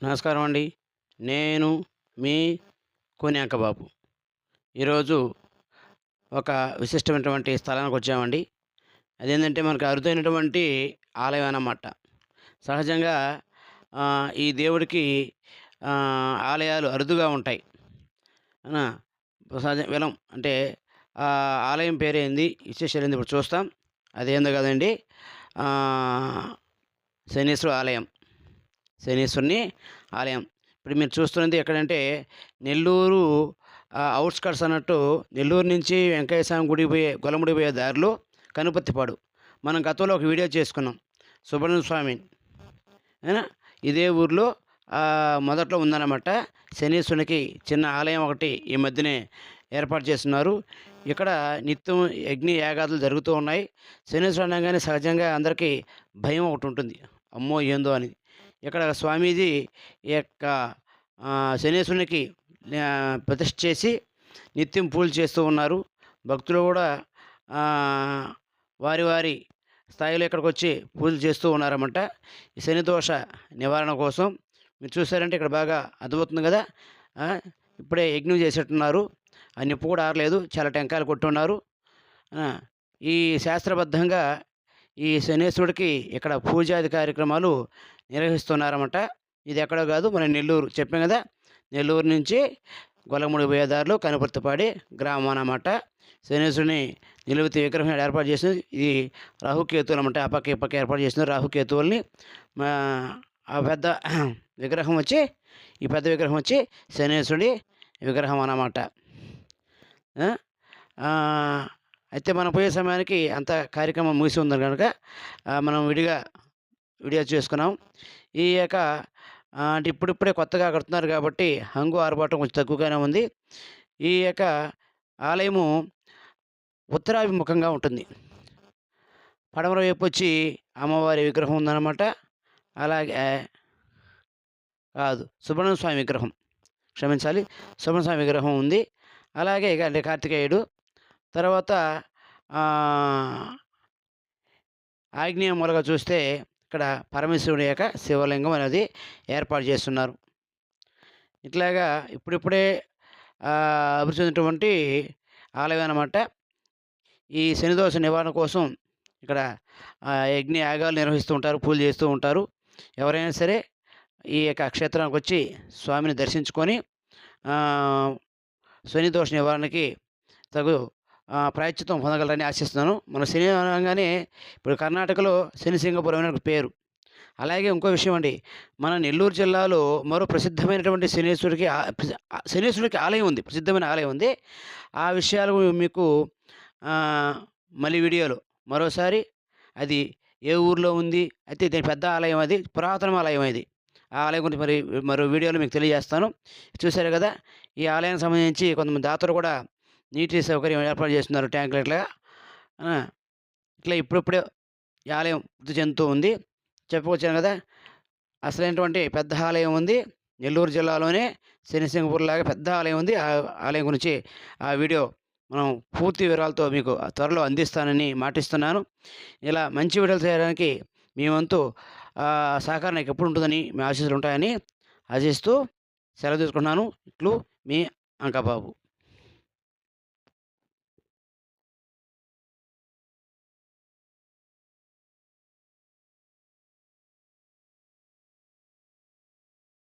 నమస్కారం అండి. నేను మీ కోని అంకబాబు. ఈరోజు ఒక విశిష్టమైనటువంటి స్థలానికి వచ్చామండి. అదేంటంటే మనకు అరుదైనటువంటి ఆలయం అన్నమాట. సహజంగా ఈ దేవుడికి ఆలయాలు అరుదుగా ఉంటాయి. అవునా? సహజ అంటే ఆలయం పేరేంది? విశేషాలేంది ఇప్పుడు చూస్తాం. అదేందో కదండీ! ఆహ్, శనీశ్వర ఆలయం. శనీశ్వరుని ఆలయం. ఇప్పుడు మీరు చూస్తున్నది ఎక్కడంటే నెల్లూరు ఔట్‌స్కట్స్ అన్నట్టు నెల్లూరు నుంచి వెంకయ్య స్వామి గుడికి పోయే గొల్లముడికి పోయే దారిలో కనుపర్తిపాడు. మనం గతంలో ఒక వీడియో చేసుకున్నాం. సుబ్రహ్మణ్య స్వామి అయినా ఇదే ఊర్లో మొదట్లో ఉందన్నమాట. శనీశ్వరునికి చిన్న ఆలయం ఒకటి ఈ మధ్యనే ఏర్పాటు చేస్తున్నారు. ఇక్కడ నిత్యం యజ్ఞ యాగాదులు జరుగుతూ ఉన్నాయి. శనీశ్వరుడు అనగానే సహజంగా అందరికీ భయం ఒకటి ఉంటుంది. అమ్మో! ఏందో అని. ఇక్కడ స్వామీజీ ఈ యొక్క శనీశ్వరునికి ప్రతిష్ఠ చేసి నిత్యం పూజలు చేస్తూ ఉన్నారు. భక్తులు కూడా వారి వారి స్థాయిలో ఇక్కడికొచ్చి పూజలు చేస్తూ ఉన్నారన్నమాట. ఈ శని దోష నివారణ కోసం. మీరు చూసారంటే ఇక్కడ బాగా అర్థమవుతుంది కదా! ఇప్పుడే యజ్ఞం చేసేట్టున్నారు. ఆ నిప్పు కూడా ఆరలేదు. చాలా టెంకాయలు కొట్టున్నారు. ఈ శాస్త్రబద్ధంగా ఈ శనీశ్వరుడికి ఇక్కడ పూజాది కార్యక్రమాలు నిర్వహిస్తున్నారన్నమాట. ఇది ఎక్కడో కాదు, మన నెల్లూరు. చెప్పాం కదా! నెల్లూరు నుంచి గొల్లముడి పోయే దారిలో కనుపర్తిపాడి గ్రామం అన్నమాట. శనీశ్వరుని నిలువెత్తు విగ్రహం ఏర్పాటు చేసింది. ఇది రాహుకేతువులు అన్నమాట. ఆ పక్క ఈ పక్క ఏర్పాటు చేసిన రాహుకేతువుల్ని ఆ పెద్ద విగ్రహం వచ్చి ఈ పెద్ద విగ్రహం వచ్చి శనీశ్వరుడి విగ్రహం అన్నమాట. అయితే మనం పోయే సమయానికి అంత కార్యక్రమం ముగిసి ఉంది కనుక మనం వీడియో చేసుకున్నాం. ఈ యొక్క అంటే ఇప్పుడిప్పుడే కొత్తగా కడుతున్నారు కాబట్టి హంగు ఆర్భాటం కొంచెం తక్కువగానే ఉంది. ఈ యొక్క ఆలయము ఉత్తరాభిముఖంగా ఉంటుంది. పడమర వైపు వచ్చి అమ్మవారి విగ్రహం ఉందన్నమాట. అలాగే కాదు, సుబ్రహ్మణ్య స్వామి విగ్రహం, క్షమించాలి, సుబ్రహ్మణ్య స్వామి విగ్రహం ఉంది. అలాగే అంటే కార్తికేయుడు. తర్వాత ఆగ్నేయ మూలగా చూస్తే ఇక్కడ పరమేశ్వరుడి యొక్క శివలింగం అనేది ఏర్పాటు చేస్తున్నారు. ఇట్లాగా ఇప్పుడిప్పుడే అభివృద్ధి చెందినటువంటి ఆలయం అన్నమాట. ఈ శనిదోష నివారణ కోసం ఇక్కడ యజ్ఞ యాగాలు నిర్వహిస్తూ ఉంటారు, పూజలు చేస్తూ ఉంటారు. ఎవరైనా సరే ఈ యొక్క క్షేత్రానికి వచ్చి స్వామిని దర్శించుకొని శనిదోష నివారణకి తగు ప్రాయశ్చిత్తం పొందగలరని ఆశిస్తున్నాను. మన శని అనగానే ఇప్పుడు కర్ణాటకలో శనిసింగపురం అనే పేరు. అలాగే ఇంకో విషయం అండి, మన నెల్లూరు జిల్లాలో మరో ప్రసిద్ధమైనటువంటి శనీశ్వరుడికి ఆలయం ఉంది, ప్రసిద్ధమైన ఆలయం ఉంది. ఆ విషయాలు మీకు మళ్ళీ వీడియోలో మరోసారి, అది ఏ ఊర్లో ఉంది, అయితే ఇది పెద్ద ఆలయం, అది పురాతన ఆలయం. అది ఆ ఆలయం గురించి మరో వీడియోలో మీకు తెలియజేస్తాను. చూశారు కదా! ఈ ఆలయానికి సంబంధించి కొంతమంది దాతలు కూడా నీటి సౌకర్యం ఏర్పాటు చేస్తున్నారు, ట్యాంకులు ఇట్లా ఇప్పుడిప్పుడే ఈ ఆలయం వృద్ధి చెందుతూ ఉంది. చెప్పుకొచ్చాను కదా! అసలైనటువంటి పెద్ద ఆలయం ఉంది నెల్లూరు జిల్లాలోనే. శనిసింగపూర్ లాగా పెద్ద ఆలయం ఉంది. ఆ ఆలయం గురించి ఆ వీడియో మనం పూర్తి వివరాలతో మీకు త్వరలో అందిస్తానని మాటిస్తున్నాను. ఇలా మంచి వీడియోలు చేయడానికి మీ వంతు సహకారం నాకు ఎప్పుడు ఉంటుందని మీ ఆశీస్సులు ఉంటాయని ఆశిస్తూ సెలవు తీసుకుంటున్నాను. ఇట్లు మీ అంకబాబు.